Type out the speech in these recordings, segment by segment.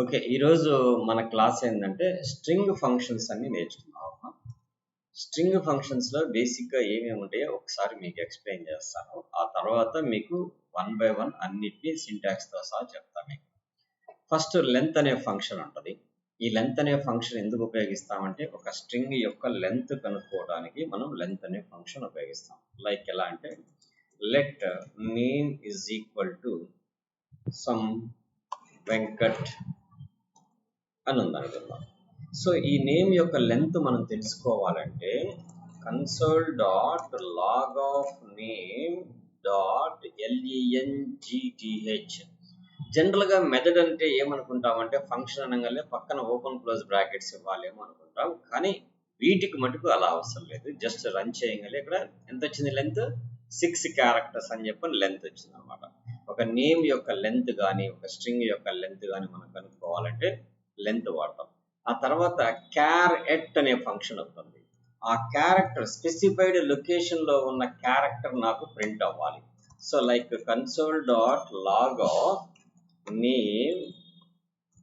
Okay. ఈరోజు మన class ఏంటంటే స్ట్రింగ్ ఫంక్షన్స్ అన్ని నేర్చుకుందాం. స్ట్రింగ్ ఫంక్షన్స్లో బేసిక్గా ఏమేమి ఉంటాయో ఒకసారి మీకు ఎక్స్ప్లెయిన్ చేస్తాను. ఆ తర్వాత మీకు వన్ బై వన్ అన్నిటినీ సింటాక్స్తో సహా చెప్తాను మీకు. ఫస్ట్ లెంత్ అనే ఫంక్షన్ ఉంటుంది. ఈ లెంత్ అనే ఫంక్షన్ ఎందుకు ఉపయోగిస్తామంటే ఒక స్ట్రింగ్ యొక్క లెంత్ కనుక్కోవడానికి మనం లెంత్ అనే ఫంక్షన్ ఉపయోగిస్తాం. లైక్ ఎలా అంటే let name is equal to some Venkat అని ఉందనుకుందాం. సో ఈ నేమ్ యొక్క లెంత్ మనం తెలుసుకోవాలంటే console dot log of name dot length. జనరల్గా మెథడ్ అంటే ఏమనుకుంటామంటే ఫంక్షన్ అనగానే పక్కన ఓపెన్ క్లోజ్ బ్రాకెట్స్ ఇవ్వాలేమో అనుకుంటాం, కానీ వీటికి మటుకు అలా అవసరం లేదు. జస్ట్ రన్ చేయగానే ఇక్కడ ఎంత వచ్చింది లెంత్ 6 క్యారెక్టర్స్ అని చెప్పి లెంత్ వచ్చింది అనమాట. ఒక నేమ్ యొక్క లెంత్ కానీ ఒక స్ట్రింగ్ యొక్క లెంత్ కానీ మనం కనుక్కోవాలంటే లెంత్ వాడతాం. ఆ తర్వాత క్యారెట్ అనే ఫంక్షన్ అవుతుంది. ఆ క్యారెక్టర్ స్పెసిఫైడ్ లొకేషన్ లో ఉన్న క్యారెక్టర్ నాకు ప్రింట్ అవ్వాలి. So like console dot log of name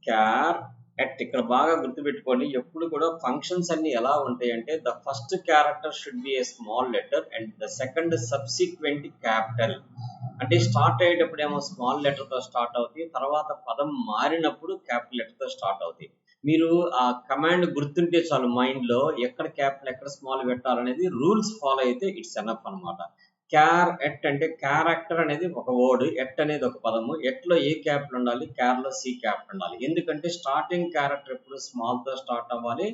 caret. ఇక్కడ బాగా గుర్తుపెట్టుకోండి, ఎప్పుడు కూడా ఫంక్షన్స్ అన్ని ఎలా ఉంటాయి అంటే the first character should be a small letter and the second subsequent capital. అంటే స్టార్ట్ అయ్యేటప్పుడు ఏమో స్మాల్ లెటర్ తో స్టార్ట్ అవుతాయి, తర్వాత పదం మారినప్పుడు క్యాపిటల్ లెటర్ తో స్టార్ట్ అవుతాయి. మీరు ఆ కమాండ్ గుర్తుంటే చాలు మైండ్ లో ఎక్కడ క్యాపిటల్ ఎక్కడ స్మాల్ పెట్టాలనేది రూల్స్ ఫాలో అయితే ఇట్స్ ఎనఫ్ అనమాట. క్యారెట్ అంటే క్యారెక్టర్ అనేది ఒక వర్డ్, ఎట్ అనేది ఒక పదము. ఎట్లో ఏ క్యాపిటల్ ఉండాలి, క్యార్ లో సి క్యాపిటల్ ఉండాలి. ఎందుకంటే స్టార్టింగ్ క్యారెక్టర్ ఎప్పుడు స్మాల్ తో స్టార్ట్ అవ్వాలి,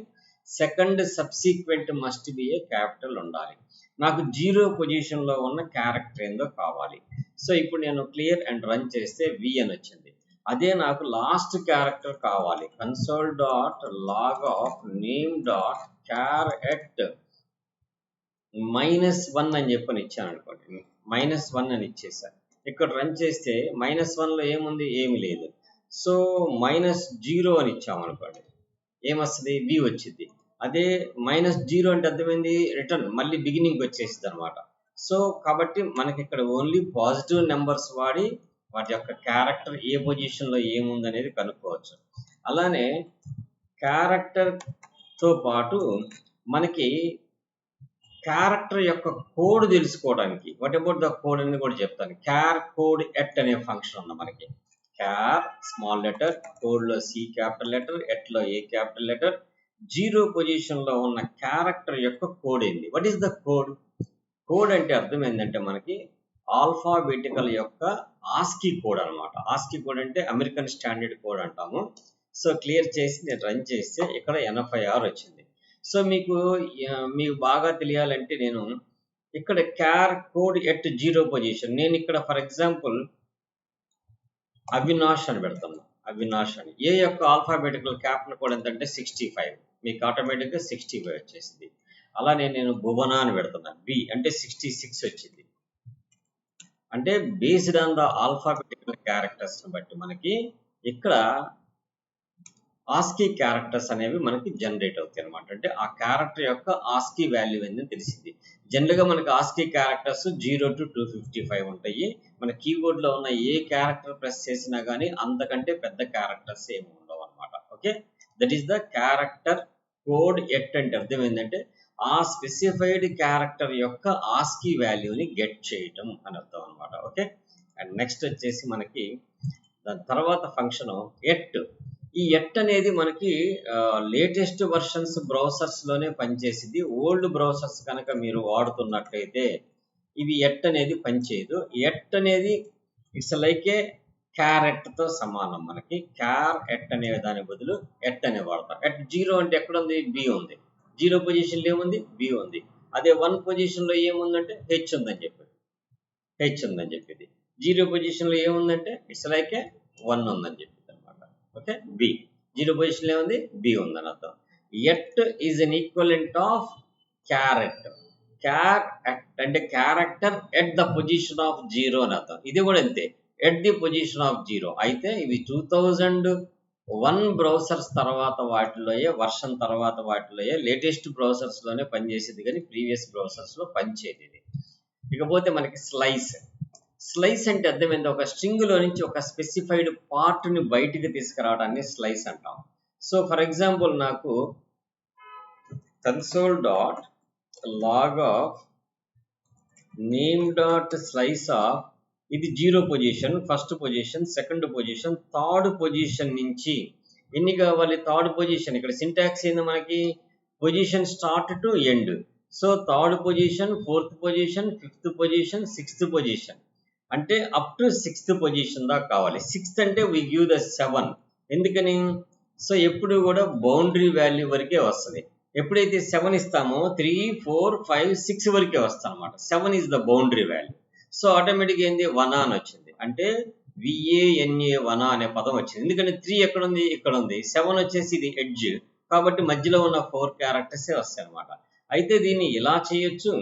second subsequent must be A capital ఉండాలి. నాకు 0 పొజిషన్ లో ఉన్న క్యారెక్టర్ ఏందో కావాలి. సో ఇప్పుడు నేను క్లియర్ అండ్ రన్ చేస్తే వి అని వచ్చింది. అదే నాకు లాస్ట్ క్యారెక్టర్ కావాలి. Console dot log of name dot caret -1 అని చెప్పని ఇచ్చాను అనుకోండి. -1 అని ఇచ్చేసాను. ఇక్కడ రన్ చేస్తే -1 లో ఏముంది, ఏమి లేదు. సో -0 అని ఇచ్చాము అనుకోండి, ఏమొస్తుంది, వి వచ్చింది. అదే -0 అంటే అర్థమైంది రిటర్న్ మళ్ళీ బిగినింగ్ వచ్చేసింది అనమాట. సో కాబట్టి మనకి ఇక్కడ ఓన్లీ పాజిటివ్ నెంబర్స్ వాడి వాటి యొక్క క్యారెక్టర్ ఏ పొజిషన్ లో ఏముంది అనేది కనుక్కోవచ్చు. అలానే క్యారెక్టర్ తో పాటు మనకి క్యారెక్టర్ యొక్క కోడ్ తెలుసుకోవడానికి వాట్ అబౌట్ ద కోడ్ అని కూడా చెప్తాను. క్యార్ కోడ్ ఎట్ అనే ఫంక్షన్ ఉంది మనకి. క్యార్ స్మాల్ లెటర్, కోడ్ లో సి క్యాపిటల్ లెటర్, ఎట్ లో ఏ క్యాపిటల్ లెటర్. 0 పొజిషన్ లో ఉన్న క్యారెక్టర్ యొక్క కోడ్ ఏంది, what is the code? Code అంటే అర్థం ఏంటంటే మనకి ఆల్ఫాబెటికల్ యొక్క ఆస్కీ కోడ్ అనమాట. ఆస్కీ కోడ్ అంటే అమెరికన్ స్టాండర్డ్ కోడ్ అంటాము. సో క్లియర్ చేసి నేను రన్ చేస్తే ఇక్కడ 86 వచ్చింది. సో మీకు బాగా తెలియాలంటే నేను ఇక్కడ క్యార్ కోడ్ ఎట్ 0 పొజిషన్, నేను ఇక్కడ ఫర్ ఎగ్జాంపుల్ అవినాష్ అని పెడతాను. అవినాష్ అని ఏ యొక్క ఆల్ఫాబెటికల్ క్యాపిటల్ కోడ్ ఎంతంటే 65, మీకు ఆటోమేటిక్గా 65 వచ్చేసింది. అలానే నేను భువన అని పెడుతున్నాను, బి అంటే 66 వచ్చింది. అంటే based on the alphabetical characters బట్టి మనకి ఇక్కడ ఆస్కీ క్యారెక్టర్స్ అనేవి మనకి జనరేట్ అవుతాయి అనమాట. అంటే ఆ క్యారెక్టర్ యొక్క ఆస్కీ వాల్యూ ఏందని తెలిసింది. జనరల్గా మనకి ఆస్కీ క్యారెక్టర్స్ 0 to 255 ఉంటాయి. మన కీబోర్డ్ లో ఉన్న ఏ క్యారెక్టర్ ప్రెస్ చేసినా కానీ అంతకంటే పెద్ద క్యారెక్టర్స్ ఏమి ఉండవు అనమాట. Okay, that is the character code at అంటే అర్థం ఏంటంటే ఆ స్పెసిఫైడ్ క్యారెక్టర్ యొక్క ఆస్కీ వాల్యూని గెట్ చేయటం అని అర్థం అనమాట. ఓకే, అండ్ నెక్స్ట్ వచ్చేసి మనకి దాని తర్వాత ఫంక్షన్ ఎట్. ఈ ఎట్ అనేది మనకి లేటెస్ట్ వర్షన్స్ బ్రౌజర్స్ లోనే పనిచేసింది. ఓల్డ్ బ్రౌజర్స్ కనుక మీరు వాడుతున్నట్లయితే ఇవి ఎట్ అనేది పనిచేయదు. ఎట్ అనేది ఇట్స్ లైక్ ఏ క్యారెట్ తో సమానం. మనకి క్యార్ ఎట్ అనే దాని బదులు ఎట్ అనే వాడతాం. ఎట్ 0 అంటే ఎక్కడ ఉంది, బి ఉంది. 0 పొజిషన్ లో ఏముంది, బి ఉంది. అదే 1 పొజిషన్ లో ఏముందంటే హెచ్ ఉందని చెప్పింది. 0 పొజిషన్ లో ఏముందంటే ఇట్స్ లైక్ ఏ 1 ఉందని చెప్పింది అనమాట. ఓకే, బి 0 పొజిషన్ లో ఏముంది, బి ఉందని అర్థం. At is an equivalent of caret. Char అంటే character at the position of 0 అని అర్థం. ఇది కూడా అంతే, ఎట్ ది పొజిషన్ ఆఫ్ 0. అయితే ఇవి 2001 బ్రౌజర్స్ తర్వాత వాటిలోయే వర్షన్ తర్వాత వాటిలోయే లేటెస్ట్ బ్రౌజర్స్ లోనే పనిచేసేది, కానీ ప్రీవియస్ బ్రౌజర్స్ లో పనిచేయదు ఇది. ఇకపోతే మనకి స్లైస్. స్లైస్ అంటే అర్థమైంది, ఒక స్ట్రింగ్ లో నుంచి ఒక స్పెసిఫైడ్ పార్ట్ ని బయటికి తీసుకురావడాన్ని స్లైస్ అంటాం. సో ఫర్ ఎగ్జాంపుల్ నాకు console dot log of name dot slice of, ఇది 0 position, first position, second position, third position నుంచి ఎన్ని కావాలి, థర్డ్ పొజిషన్. ఇక్కడ సింటాక్స్ ఏంది మనకి, position start to end. So third position, fourth position, fifth position, sixth position, అంటే up to sixth position దాకా కావాలి. సిక్స్త్ అంటే వి గివ్ ద 7. ఎందుకని, సో ఎప్పుడు కూడా బౌండరీ వాల్యూ వరకే వస్తుంది. ఎప్పుడైతే 7 ఇస్తామో 3, 4, 5, 6 వరకే వస్తాం అనమాట. 7 is the boundary value. So ఆటోమేటిక్గా ఏంది, వనా అని వచ్చింది, అంటే VANA వనా అనే పదం వచ్చింది. ఎందుకంటే 3 ఎక్కడ ఉంది, ఇక్కడ ఉంది. 7 వచ్చేసి ఇది ఎడ్జ్, కాబట్టి మధ్యలో ఉన్న 4 క్యారెక్టర్సే వస్తాయి అనమాట. అయితే దీన్ని ఇలా చేయొచ్చు,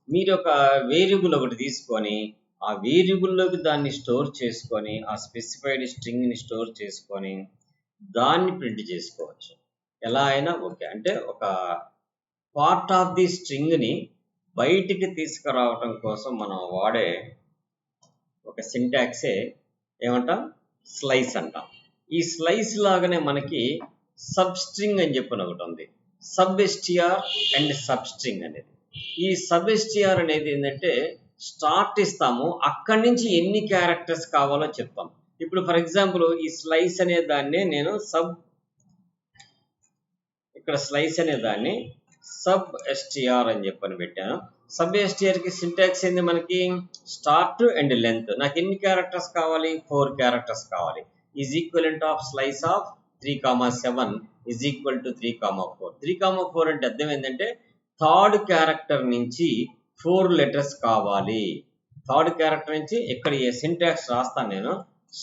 మీరు ఒక వేరియబుల్ ఒకటి తీసుకొని ఆ వేరియబుల్లోకి దాన్ని స్టోర్ చేసుకొని ఆ స్పెసిఫైడ్ స్ట్రింగ్ని స్టోర్ చేసుకొని దాన్ని ప్రింట్ చేసుకోవచ్చు. ఎలా అయినా ఓకే. అంటే ఒక పార్ట్ ఆఫ్ ది స్ట్రింగ్ని బయటికి తీసుకురావటం కోసం మనం వాడే ఒక సింటాక్సే ఏమంటాం, స్లైస్ అంటాం. ఈ స్లైస్ లాగానే మనకి సబ్ స్ట్రింగ్ అని చెప్పిన ఒకటి ఉంది, sub STR and sub string అనేది. ఈ సబ్ ఎస్టిఆర్ అనేది ఏంటంటే స్టార్ట్ ఇస్తాము, అక్కడి నుంచి ఎన్ని క్యారెక్టర్స్ కావాలో చెప్తాం. ఇప్పుడు ఫర్ ఎగ్జాంపుల్ ఈ స్లైస్ అనే దాన్ని నేను ఇక్కడ స్లైస్ అనే దాన్ని సబ్ ఎస్టిఆర్ అని చెప్పని పెట్టాను. సబ్ ఎస్టిఆర్ కి సింటాక్స్ ఏంది మనకి, స్టార్ట్ అండ్ లెంత్. నాకు ఎన్ని క్యారెక్టర్స్ కావాలి, 4 క్యారెక్టర్స్ కావాలి. Is equivalent of slice of 3,7 is equal to 3,4. 3,4 అంటే అర్థం ఏంటంటే థర్డ్ క్యారెక్టర్ నుంచి 4 లెటర్స్ కావాలి. థర్డ్ క్యారెక్టర్ నుంచి ఇక్కడ ఏ సింటాక్స్ రాస్తాను నేను,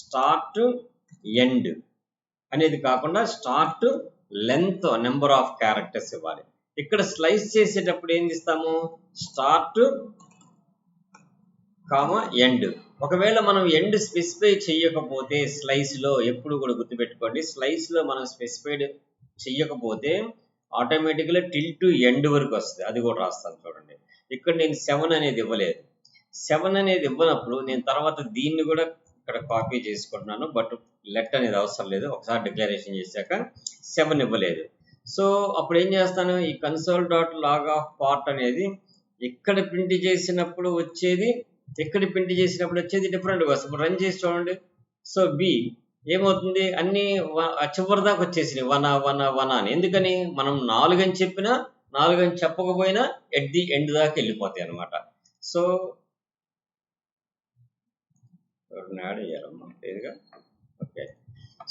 స్టార్ట్ ఎండ్ అనేది కాకుండా start length number of characters ఇవ్వాలి. ఇక్కడ స్లైస్ చేసేటప్పుడు ఏం ఇస్తాము, స్టార్ట్ కామా ఎండ్. ఒకవేళ మనం ఎండ్ స్పెసిఫై చేయకపోతే స్లైస్ లో, ఎప్పుడు కూడా గుర్తుపెట్టుకోండి, స్లైస్ లో మనం స్పెసిఫైడ్ చెయ్యకపోతే ఆటోమేటిక్గా టిల్ టు ఎండ్ వరకు వస్తుంది. అది కూడా రాస్తాను చూడండి. ఇక్కడ నేను 7 అనేది ఇవ్వలేదు. 7 అనేది ఇవ్వనప్పుడు నేను తర్వాత దీన్ని కూడా ఇక్కడ కాపీ చేసుకుంటున్నాను, బట్ లెట్ అనేది అవసరం లేదు. ఒకసారి డిక్లరేషన్ చేశాక 7 ఇవ్వలేదు. సో అప్పుడు ఏం చేస్తాను, ఈ console dot log of part అనేది ఇక్కడ ప్రింట్ చేసినప్పుడు వచ్చేది, ఎక్కడ ప్రింట్ చేసినప్పుడు వచ్చేది డిఫరెంట్గా వస్తుంది. ఇప్పుడు రన్ చేసి చూడండి. సో బి ఏమవుతుంది, అన్ని చివరి దాకా వచ్చేసినాయి 1 అని. ఎందుకని, మనం 4 అని చెప్పినా 4 అని చెప్పకపోయినా ఎట్ ది ఎండ్ దాకా వెళ్ళిపోతాయి అనమాట. సో యాడ్ చేయాలమ్మా లేదుగా, ఓకే.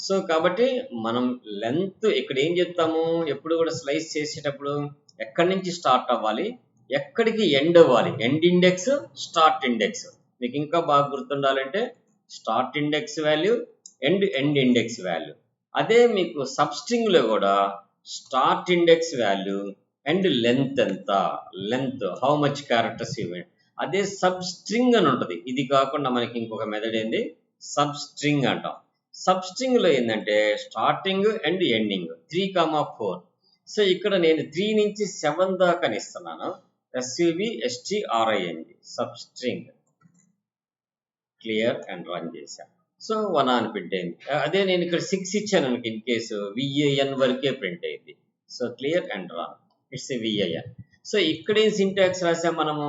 సో కాబట్టి మనం లెంత్ ఇక్కడ ఏం చెప్తాము, ఎప్పుడు కూడా స్లైస్ చేసేటప్పుడు ఎక్కడి నుంచి స్టార్ట్ అవ్వాలి, ఎక్కడికి ఎండ్ అవ్వాలి, ఎండ్ ఇండెక్స్, స్టార్ట్ ఇండెక్స్. మీకు ఇంకా బాగా గుర్తుండాలంటే start index value, end index value. అదే మీకు సబ్ స్ట్రింగ్ లో కూడా start index value and length ఎంత, లెంత్ హౌ మచ్ క్యారెక్టర్స్ ఇవ్వండి. అదే సబ్ స్ట్రింగ్ అని ఉంటుంది. ఇది కాకుండా మనకి ఇంకొక మెథడ్ ఏంది, సబ్ స్ట్రింగ్ అంటాం. సబ్ స్ట్రింగ్ లో ఏంటంటే స్టార్టింగ్ అండ్ ఎండింగ్ 3,4. సో ఇక్కడ నేను 3 నుంచి 7 దాకా ఇస్తున్నాను. SUBSTRING sub string. Clear and run చేశాను. సో 1 అని ప్రింట్ అయింది. అదే నేను ఇక్కడ 6 ఇచ్చాను అనుకో, ఇన్ కేసు VAN వరకే ప్రింట్ అయింది. So clear and run, it's VAN. So ఇక్కడ ఏం సింటాక్స్ రాసాం మనము,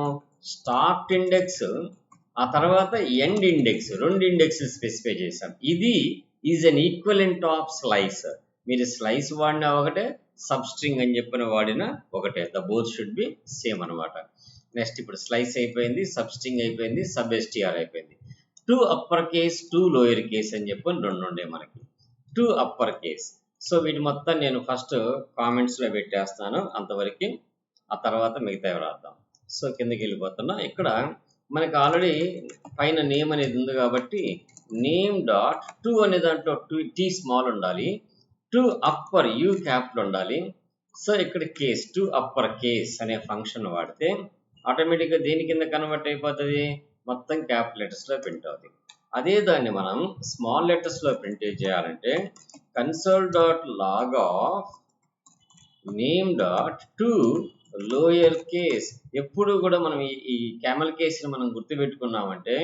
స్టార్ట్ ఇండెక్స్ ఆ తర్వాత ఎండ్ ఇండెక్స్, 2 ఇండెక్స్ స్పెసిఫై చేసాం. ఇది is an equivalent of slice. మీరు స్లైస్ వాడినా ఒకటే, సబ్ స్ట్రింగ్ అని చెప్పిన వాడినా ఒకటే. The both should be same అనమాట. నెక్స్ట్ ఇప్పుడు స్లైస్ అయిపోయింది, సబ్ స్ట్రింగ్ అయిపోయింది, సబ్ STR అయిపోయింది. 2 అప్పర్ కేస్, 2 లోయర్ కేస్ అని చెప్పి 2 ఉండే మనకి. 2 అప్పర్ కేస్. సో వీటి మొత్తం నేను ఫస్ట్ కామెంట్స్ లో పెట్టేస్తాను అంతవరకు, ఆ తర్వాత మిగతా రాద్దాం. సో కిందకి వెళ్ళిపోతున్నా. ఇక్కడ మనకి ఆల్రెడీ పైన నేమ్ అనేది ఉంది కాబట్టి నేమ్ డాట్ 2 అనే దాంట్లో T స్మాల్ ఉండాలి, 2 అప్పర్ U క్యాపిటల్ ఉండాలి. సో ఇక్కడ కేస్ 2 అప్పర్ కేస్ అనే ఫంక్షన్ వాడితే ఆటోమేటిక్గా దేని కింద కన్వర్ట్ అయిపోతుంది, మొత్తం క్యాపిటల్ లెటర్స్ లో ప్రింట్ అవుతుంది. అదే దాన్ని మనం స్మాల్ లెటర్స్ లో ప్రింట్ చేయాలంటే console dot log of name dot 2 lower case. ఎప్పుడు కూడా మనం ఈ క్యామెల్ కేస్ ని మనం గుర్తుపెట్టుకున్నామంటే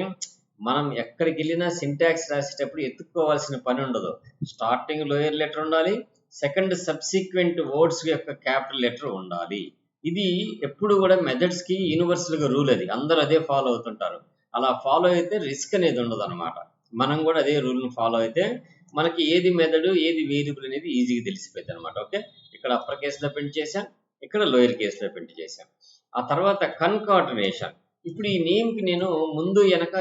మనం ఎక్కడికి వెళ్ళినా సింటాక్స్ రాసేటప్పుడు ఎత్తుక్కోవాల్సిన పని ఉండదు. స్టార్టింగ్ లోయర్ లెటర్ ఉండాలి, సెకండ్ సబ్సిక్వెంట్ వర్డ్స్ యొక్క క్యాపిటల్ లెటర్ ఉండాలి. ఇది ఎప్పుడు కూడా మెథడ్స్ కి యూనివర్సల్ గా రూల్, అది అందరూ అదే ఫాలో అవుతుంటారు. అలా ఫాలో అయితే రిస్క్ అనేది ఉండదు అనమాట. మనం కూడా అదే రూల్ ని ఫాలో అయితే మనకి ఏది మెథడ్ ఏది వేరియబుల్ అనేది ఈజీగా తెలిసిపోయింది అనమాట. ఓకే, ఇక్కడ అప్పర్ కేసులో ప్రింట్ చేశాం, ఇక్కడ లోయర్ కేసులో ప్రింట్ చేశాం. ఆ తర్వాత కన్కార్డినేషన్. ఇప్పుడు ఈ నేమ్ కి నేను ముందు వెనక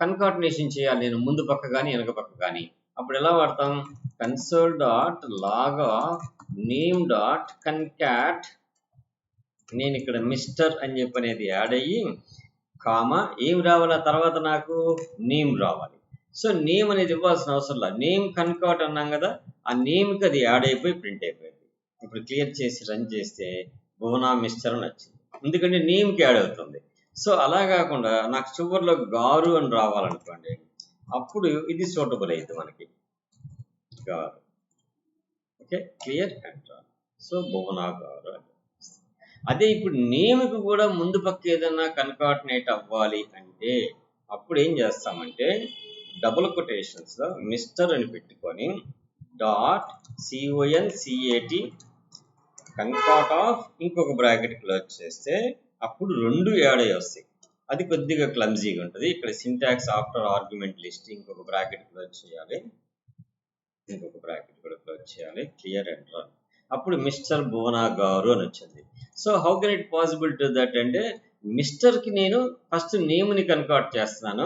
కన్కార్డినేషన్ చేయాలి, నేను ముందు పక్క కానీ వెనక పక్క కానీ. అప్పుడు ఎలా వాడతాం? Console dot log of name dot concat. నేను ఇక్కడ మిస్టర్ అని చెప్పి అనేది యాడ్ అయ్యి కామా ఏం రావాలి, ఆ తర్వాత నాకు నేమ్ రావాలి. సో నేమ్ అనేది ఇవ్వాల్సిన అవసరం లేదు, నేమ్ కన్కాట్ అన్నాం కదా, ఆ నేమ్కి అది యాడ్ అయిపోయి ప్రింట్ అయిపోయింది. ఇప్పుడు క్లియర్ చేసి రన్ చేస్తే భువనా మిస్టర్ అని వచ్చింది, ఎందుకంటే నేమ్కి యాడ్ అవుతుంది. సో అలా కాకుండా నాకు చివరిలో గారు అని రావాలనుకోండి, అప్పుడు ఇది సూటబుల్ అయింది మనకి, గారు. Okay, clear and so Bhuvana గారు. అదే ఇప్పుడు నేమ్కి కూడా ముందు పక్క ఏదైనా కన్కార్డినేట్ అవ్వాలి అంటే అప్పుడు ఏం చేస్తామంటే డబుల్ కొటేషన్స్ లో మిస్టర్ అని పెట్టుకొని డాట్ CONCAT కన్కాట్ ఆఫ్ ఇంకొక బ్రాకెట్ క్లోజ్ చేస్తే అప్పుడు రెండు యాడ్ అయ్యి వస్తాయి. అది కొద్దిగా క్లమ్జీగా ఉంటుంది. ఇక్కడ సింటాక్స్ ఆఫ్టర్ ఆర్గ్యుమెంట్ లిస్ట్ ఇంకొక బ్రాకెట్ క్లోజ్ చేయాలి, ఇంకొక బ్రాకెట్ కూడా క్లోజ్ చేయాలి, క్లియర్ అండ్ రన్. అప్పుడు మిస్టర్ భువనా గారు అని వచ్చింది. So how can it possible to that అంటే మిస్టర్కి నేను ఫస్ట్ నేమ్ని కన్కాట్ చేస్తున్నాను,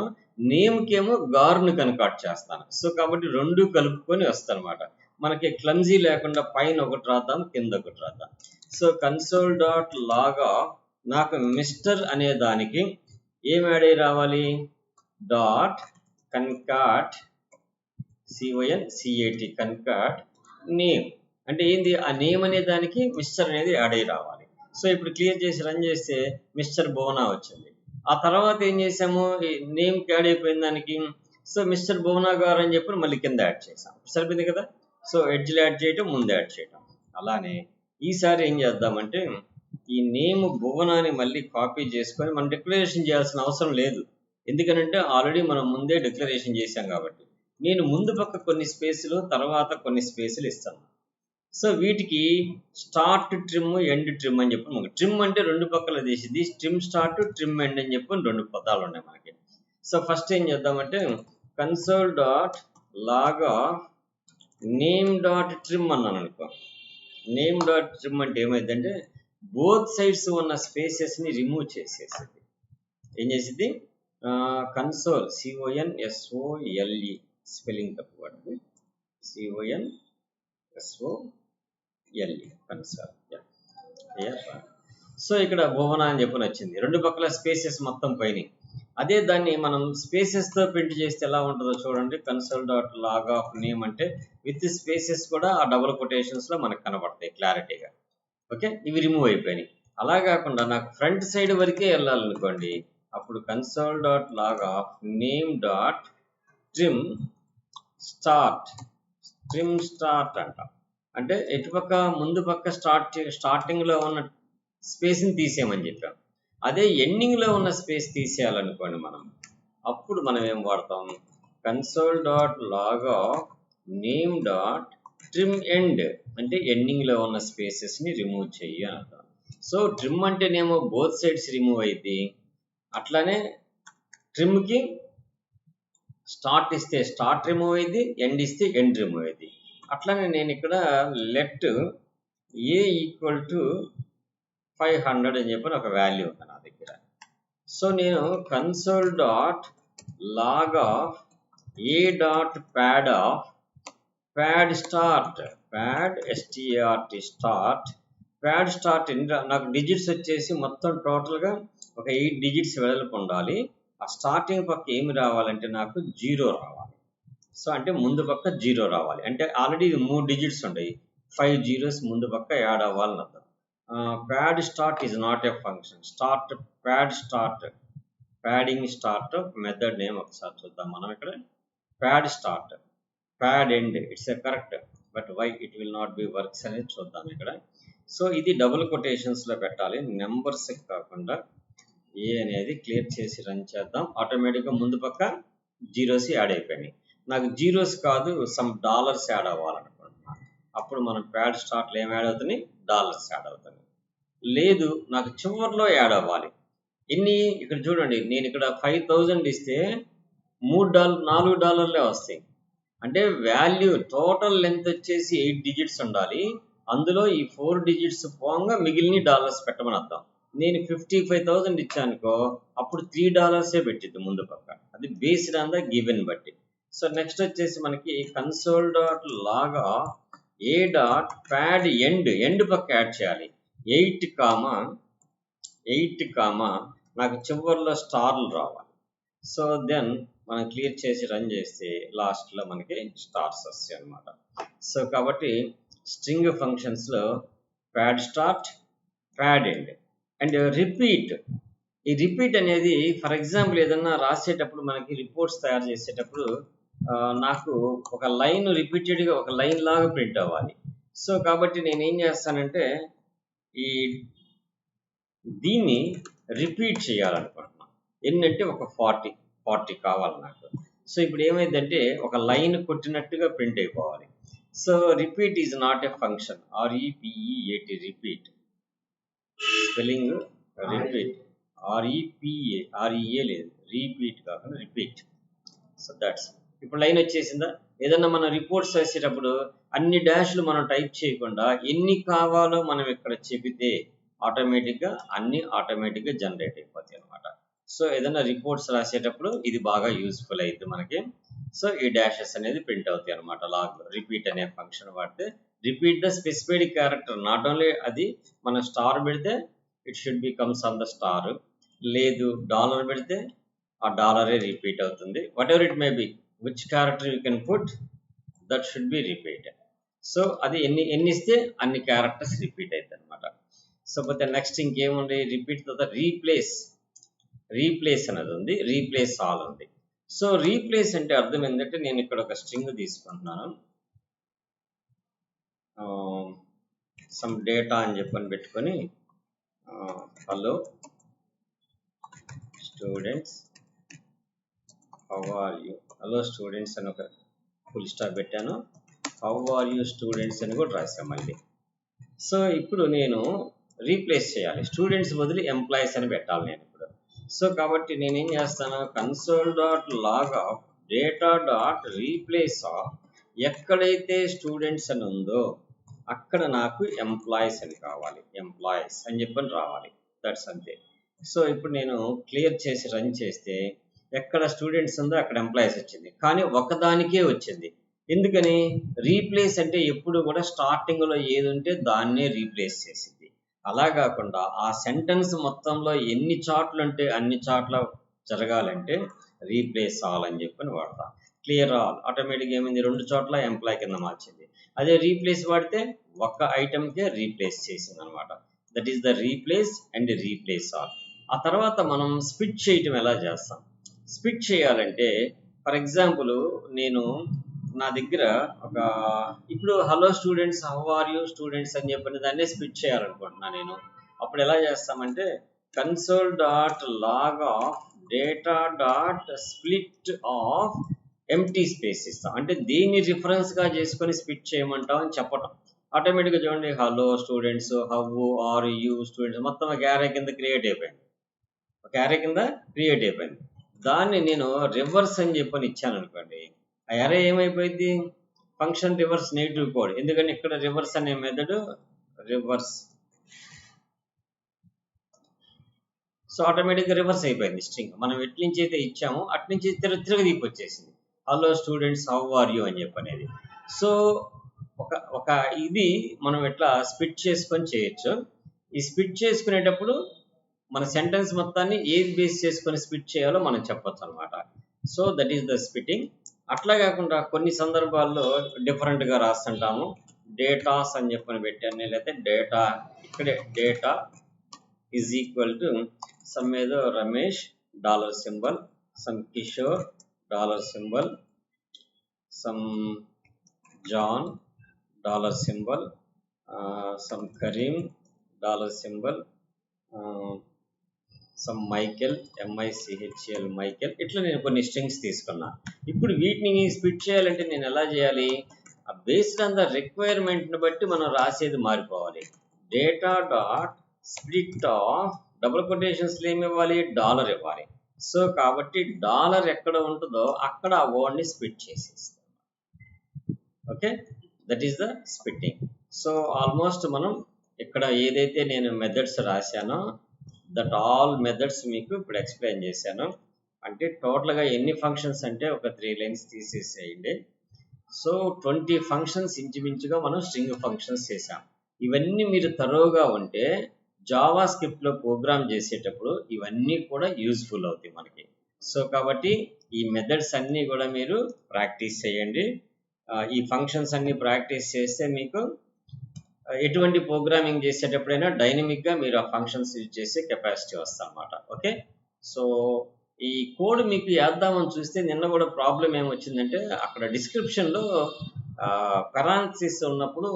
నేమ్కి ఏమో గారుని కన్కాట్ చేస్తాను. సో కాబట్టి రెండు కలుపుకొని వస్తాను అనమాట. మనకి క్లమ్జీ లేకుండా పైన ఒకటి రాద్దాం, కింద ఒకటి రాద్దాం. సో కన్సోల్ డాట్ లాగా నాకు మిస్టర్ అనే దానికి ఏం యాడ్ అయ్యి రావాలి? Dot concat CONCAT concat name. అంటే ఏంది, ఆ నేమ్ అనే దానికి మిస్టర్ అనేది యాడ్ అయ్యి రావాలి. సో ఇప్పుడు క్లియర్ చేసి రన్ చేస్తే మిస్టర్ భువనా వచ్చింది. ఆ తర్వాత ఏం చేసాము, నేమ్ యాడ్ అయిపోయిన దానికి సో మిస్టర్ భువనా గారు అని చెప్పి మళ్ళీ కింద యాడ్ చేసాం, సరిపోయింది కదా. సో ఎడ్జ్లు యాడ్ చేయటం, ముందు యాడ్ చేయటం. అలానే ఈసారి ఏం చేద్దామంటే ఈ నేమ్ భువనాని మళ్ళీ కాపీ చేసుకొని మనం డిక్లరేషన్ చేయాల్సిన అవసరం లేదు, ఎందుకనంటే ఆల్రెడీ మనం ముందే డిక్లరేషన్ చేసాం కాబట్టి. నేను ముందు పక్క కొన్ని స్పేసులు తర్వాత కొన్ని స్పేసులు ఇస్తాను. సో వీటికి స్టార్ట్ ట్రిమ్ ఎండ్ ట్రిమ్ అని చెప్పి, మనకి ట్రిమ్ అంటే రెండు పక్కల తీసింది, ట్రిమ్ స్టార్ట్ ట్రిమ్ ఎండ్ అని చెప్పి రెండు పదాలు ఉన్నాయి మనకి. సో ఫస్ట్ ఏం చేద్దామంటే console dot log of name dot trim అన్నాను అనుకో. నేమ్ డాట్ ట్రిమ్ అంటే ఏమైందంటే బోత్ సైడ్స్ ఉన్న స్పేసెస్ని రిమూవ్ చేసేసింది. ఏం చేసింది? కన్సోల్ CONSOLE స్పెల్లింగ్ తప్పు పడింది, CONSOLE కన్సోల్. సో ఇక్కడ భువన అని చెప్పి వచ్చింది, రెండు పక్కల స్పేసెస్ మొత్తం పైన. అదే దాన్ని మనం స్పేసెస్తో ప్రింట్ చేస్తే ఎలా ఉంటుందో చూడండి. Console dot log of name అంటే విత్ స్పేసెస్ కూడా ఆ డబుల్ కొటేషన్స్లో మనకు కనబడతాయి క్లారిటీగా. ఓకే, ఇవి రిమూవ్ అయిపోయినాయి. అలా కాకుండా నాకు ఫ్రంట్ సైడ్ వరకే వెళ్ళాలనుకోండి, అప్పుడు console dot log of name dot trim start అంట. అంటే ఎటుపక్క ముందు పక్క స్టార్టింగ్లో ఉన్న స్పేస్ని తీసేయమని చెప్పాం. అదే ఎండింగ్లో ఉన్న స్పేస్ తీసేయాలనుకోండి మనం, అప్పుడు మనం ఏం వాడతాం? Console dot log of name dot trim end అంటే ఎండింగ్లో ఉన్న స్పేసెస్ని రిమూవ్ చెయ్యి అని అర్థం. సో ట్రిమ్ అంటేనేమో బోత్ సైడ్స్ రిమూవ్ అయింది, అట్లానే ట్రిమ్కి స్టార్ట్ ఇస్తే స్టార్ట్ రిమూవ్ అయింది, ఎండ్ ఇస్తే ఎండ్ రిమూవ్ అయింది. అట్లానే నేను ఇక్కడ లెట్ A = 500 అని చెప్పి ఒక వాల్యూ ఉంది నా దగ్గర. సో నేను console dot log of A dot pad of pad start pad start నాకు డిజిట్స్ వచ్చేసి మొత్తం టోటల్గా ఒక 8 డిజిట్స్ వెడల్పు ఉండాలి. ఆ స్టార్టింగ్ పక్క ఏమి రావాలంటే నాకు 0 రావాలి. సో అంటే ముందు పక్క 0 రావాలి, అంటే ఆల్రెడీ 3 డిజిట్స్ ఉంటాయి, 5 జీరోస్ ముందు పక్క యాడ్ అవ్వాలని అర్థం. Pad start is not a function, padding start method name ఒకసారి చూద్దాం మనం. ఇక్కడ pad start pad end it's a correct, but why it will not be works అనేది చూద్దాం ఇక్కడ. సో ఇది డబుల్ కొటేషన్స్లో పెట్టాలి, నెంబర్స్ కాకుండా ఏ అనేది క్లియర్ చేసి రన్ చేద్దాం. ఆటోమేటిక్గా ముందు పక్క జీరోస్ యాడ్ అయిపోయినాయి. నాకు జీరోస్ కాదు, సమ్ డాలర్స్ యాడ్ అవ్వాలనుకుంటున్నాను. అప్పుడు మనం ప్యాడ్ స్టార్ట్లో ఏం యాడ్ అవుతుంది, డాలర్స్ యాడ్ అవుతుంది. లేదు నాకు చివరిలో యాడ్ అవ్వాలి. ఎన్ని ఇక్కడ చూడండి, నేను ఇక్కడ 5000 ఇస్తే $4 వస్తాయి. అంటే వాల్యూ టోటల్ లెంత్ వచ్చేసి 8 డిజిట్స్ ఉండాలి. అందులో ఈ 4 డిజిట్స్ పోగా మిగిలిన డాలర్స్ పెట్టమని అర్థం. నేను 55,000 ఇచ్చానుకో, అప్పుడు $3 పెట్టిద్ది ముందు పక్క. అది బేస్డ్ ఆన్ ద గివెన్ బట్టి. సో నెక్స్ట్ వచ్చేసి మనకి కన్సోల్ డాట్ లాగా ఏ డాట్ ప్యాడ్ ఎండ్ పక్క యాడ్ చేయాలి. 8 కామా నాకు చివరిలో స్టార్లు రావాలి. సో దెన్ మనం క్లియర్ చేసి రన్ చేస్తే లాస్ట్లో మనకి స్టార్స్ వస్తాయి అన్నమాట. సో కాబట్టి స్ట్రింగ్ ఫంక్షన్స్లో pad start, pad end and repeat. ఈ రిపీట్ అనేది ఫర్ ఎగ్జాంపుల్ ఏదన్నా రాసేటప్పుడు మనకి రిపోర్ట్స్ తయారు చేసేటప్పుడు నాకు ఒక లైన్ రిపీటెడ్గా ఒక లైన్ లాగా ప్రింట్ అవ్వాలి. సో కాబట్టి నేను ఏం చేస్తానంటే ఈ దీన్ని రిపీట్ చేయాలనుకుంటున్నాను. ఏంటంటే ఒక 40 కావాలి నాకు. సో ఇప్పుడు ఏమైందంటే ఒక లైన్ కొట్టినట్టుగా ప్రింట్ అయిపోవాలి. So repeat is not a function. REPEAT repeat, spelling repeat, REA లేదు, రిపీట్ కాకుండా రిపీట్. సో దట్స్ ఇప్పుడు లైన్ వచ్చేసిందా. ఏదన్నా మనం రిపోర్ట్స్ వేసేటప్పుడు అన్ని డాష్లు మనం టైప్ చేయకుండా ఎన్ని కావాలో మనం ఇక్కడ చెబితే ఆటోమేటిక్గా జనరేట్ అయిపోతాయి అనమాట. సో ఏదైనా రిపోర్ట్స్ రాసేటప్పుడు ఇది బాగా యూస్ఫుల్ అవుతుంది మనకి. సో ఈ డాషెస్ అనేది ప్రింట్ అవుతాయి అనమాట లాగ్లో. రిపీట్ అనే ఫంక్షన్ వాడితే repeat the specified character, not only అది మన స్టార్ పెడితే it should be comes on the star, లేదు డాలర్ పెడితే ఆ డాలరే రిపీట్ అవుతుంది. What ever it may be, which character you can put that should be repeated. So అది ఎన్ని ఇస్తే అన్ని క్యారెక్టర్స్ రిపీట్ అవుతాయి అనమాట. సో పోతే నెక్స్ట్ ఇంకేముంది, రిపీట్ తర్వాత రీప్లేస్ అనేది ఉంది, రీప్లేస్ ఆల్ ఉంది. సో రీప్లేస్ అంటే అర్థం ఏంటంటే నేను ఇక్కడ ఒక స్ట్రింగ్ తీసుకుంటున్నాను, సమ్ డేటా అని చెప్పని పెట్టుకొని hello students how are you, hello students అని ఒక ఫుల్ స్టాప్ పెట్టాను, హౌ ఆర్ యూ స్టూడెంట్స్ అని కూడా రాసాను మళ్ళీ. సో ఇప్పుడు నేను రీప్లేస్ చేయాలి, స్టూడెంట్స్ బదులు ఎంప్లాయీస్ అని పెట్టాలి నేను ఇప్పుడు. సో కాబట్టి నేనేం చేస్తాను, console dot log of data dot replace of ఎక్కడైతే స్టూడెంట్స్ అని ఉందో అక్కడ నాకు ఎంప్లాయీస్ అని కావాలి, ఎంప్లాయీస్ అని చెప్పని రావాలి. దట్స్ అంతే. సో ఇప్పుడు నేను క్లియర్ చేసి రన్ చేస్తే ఎక్కడ స్టూడెంట్స్ ఉందో అక్కడ ఎంప్లాయీస్ వచ్చింది, కానీ ఒకదానికే వచ్చింది. ఎందుకని, రీప్లేస్ అంటే ఎప్పుడు కూడా స్టార్టింగ్లో ఏది ఉంటే దాన్నే రీప్లేస్ చేసింది. అలా కాకుండా ఆ సెంటెన్స్ మొత్తంలో ఎన్ని చాట్లు ఉంటే అన్ని చాట్ల జరగాలంటే రీప్లేస్ ఆల్ అని చెప్పని వాడతాం. క్లియర్ ఆల్ ఆటోమేటిక్గా ఏమైంది, 2 చోట్ల ఎంప్లాయ్ కింద మార్చింది. అదే రీప్లేస్ వాడితే ఒక్క ఐటమ్కే రీప్లేస్ చేసింది అనమాట. That is the replace and replace all. ఆ తర్వాత మనం స్ప్లిట్ చేయటం ఎలా చేస్తాం, స్ప్లిట్ చేయాలంటే ఫర్ ఎగ్జాంపుల్ నేను నా దగ్గర ఒక ఇప్పుడు hello students how are you students అని చెప్పిన దాన్ని స్ప్లిట్ చేయాలనుకుంటున్నా నేను. అప్పుడు ఎలా చేస్తామంటే console dot log of data dot split of empty space ఇస్తాం. అంటే దీన్ని రిఫరెన్స్గా చేసుకొని స్ప్లిట్ చేయమంటాం అని చెప్పటం. ఆటోమేటిక్గా చూడండి, hello students how are you students మొత్తం ఒక యారే కింద క్రియేట్ అయిపోయింది. దాన్ని నేను రివర్స్ అని చెప్పని ఇచ్చాను అనుకోండి, ఆ అరే ఏమైపోయింది, ఫంక్షన్ రివర్స్ నెగిటివ్ కోడ్. ఎందుకంటే ఇక్కడ రివర్స్ అనే మెథడ్ రివర్స్, సో ఆటోమేటిక్గా రివర్స్ అయిపోయింది స్ట్రింగ్. మనం ఎట్నుంచి అయితే ఇచ్చామో అట్నుంచి తిరిగి వచ్చేసింది, hello students how are you అని చెప్పనేది. సో ఒక ఇది మనం ఎట్లా స్ప్లిట్ చేసుకొని చేయొచ్చు. ఈ స్ప్లిట్ చేసుకునేటప్పుడు మన సెంటెన్స్ మొత్తాన్ని ఏది బేస్ చేసుకొని స్ప్లిట్ చేయాలో మనం చెప్పొచ్చు అనమాట. So that is the splitting. అట్లా కాకుండా కొన్ని సందర్భాల్లో డిఫరెంట్గా రాస్తుంటాము, డేటాస్ అని చెప్పని పెట్టాను, లేకపోతే డేటా ఇక్కడే data is equal to some ఏదో Ramesh $, some Kishore $, some John $, some Karim $, some Michael MICHEL Michael ఇట్లా నేను కొన్ని స్ట్రింగ్స్ తీసుకున్నా. ఇప్పుడు వీటిని స్ప్లిట్ చేయాలంటే నేను ఎలా చేయాలి? బేస్డ్ ఆన్ ద రిక్వైర్మెంట్ని బట్టి మనం రాసేది మారిపోవాలి. Data dot split of double కొటేషన్స్లో ఏమి ఇవ్వాలి? డాలర్ ఇవ్వాలి. సో కాబట్టి డాలర్ ఎక్కడ ఉంటుందో అక్కడ ఆ వర్డ్ని స్ప్లిట్ చేసేస్తాం. Okay, that is the splitting. So almost మనం ఇక్కడ ఏదైతే నేను మెథడ్స్ రాశానో దట్ ఆల్ మెథడ్స్ మీకు ఇప్పుడు ఎక్స్ప్లెయిన్ చేశాను. అంటే టోటల్గా ఎన్ని ఫంక్షన్స్ అంటే ఒక 3 లైన్స్ తీసేసేయండి. సో 20 ఫంక్షన్స్ ఇంచుమించుగా మనం స్ట్రింగ్ ఫంక్షన్స్ చేసాం. ఇవన్నీ మీరు తరోగా ఉంటే జావా స్క్రిప్ట్లో ప్రోగ్రామ్ చేసేటప్పుడు ఇవన్నీ కూడా యూజ్ఫుల్ అవుతాయి మనకి. సో కాబట్టి ఈ మెథడ్స్ అన్నీ కూడా మీరు ప్రాక్టీస్ చేయండి. ఈ ఫంక్షన్స్ అన్నీ ప్రాక్టీస్ చేస్తే మీకు ఎటువంటి ప్రోగ్రామింగ్ చేసేటప్పుడైనా డైనమిక్గా మీరు ఆ ఫంక్షన్స్ యూజ్ చేసే కెపాసిటీ వస్తుంది అన్నమాట. ఓకే, సో ఈ కోడ్ మీకు వేద్దామని చూస్తే నిన్న కూడా ప్రాబ్లం ఏమొచ్చిందంటే అక్కడ డిస్క్రిప్షన్లో పెరాన్సిస్ ఉన్నప్పుడు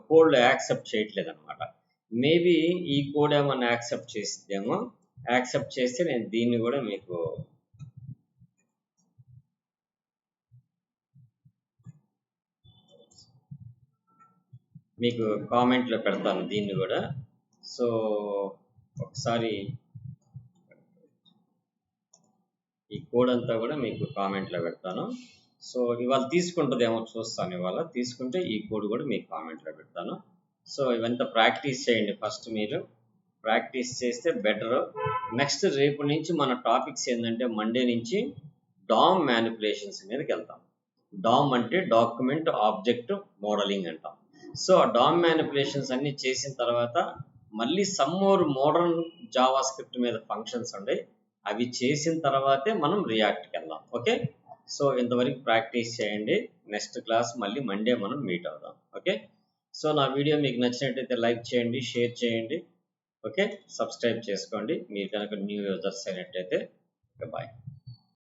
కోడ్ యాక్సెప్ట్ చేయట్లేదు అనమాట. మేబీ ఈ కోడ్ ఏమన్నా యాక్సెప్ట్ చేసిద్దేమో. యాక్సెప్ట్ చేస్తే నేను దీన్ని కూడా మీకు కామెంట్లో పెడతాను దీన్ని కూడా. సో ఒకసారి ఈ కోడ్ అంతా కూడా మీకు కామెంట్లో పెడతాను. సో ఇవాళ తీసుకుంటుందేమో చూస్తాను. ఇవాళ తీసుకుంటే ఈ కోడ్ కూడా మీకు కామెంట్లో పెడతాను. సో ఇవంతా ప్రాక్టీస్ చేయండి. ఫస్ట్ మీరు ప్రాక్టీస్ చేస్తే బెటర్. నెక్స్ట్ రేపు నుంచి మన టాపిక్స్ ఏంటంటే మండే నుంచి డామ్ మ్యానిపులేషన్స్ మీదకి వెళ్తాం. డామ్ అంటే డాక్యుమెంట్ ఆబ్జెక్ట్ మోడలింగ్ అంటాం. సో ఆ డామ్ మ్యానిపులేషన్స్ అన్నీ చేసిన తర్వాత మళ్ళీ some more modern Java script మీద ఫంక్షన్స్ ఉండే అవి చేసిన తర్వాతే మనం రియాక్ట్కి వెళ్దాం. ఓకే, సో ఇంతవరకు ప్రాక్టీస్ చేయండి. నెక్స్ట్ క్లాస్ మళ్ళీ మండే మనం మీట్ అవుదాం. ఓకే, సో నా వీడియో మీకు నచ్చినట్టయితే లైక్ చేయండి, షేర్ చేయండి. ఓకే, సబ్స్క్రైబ్ చేసుకోండి మీరు కనుక న్యూ యూజర్స్ అయినట్టయితే. బాయ్.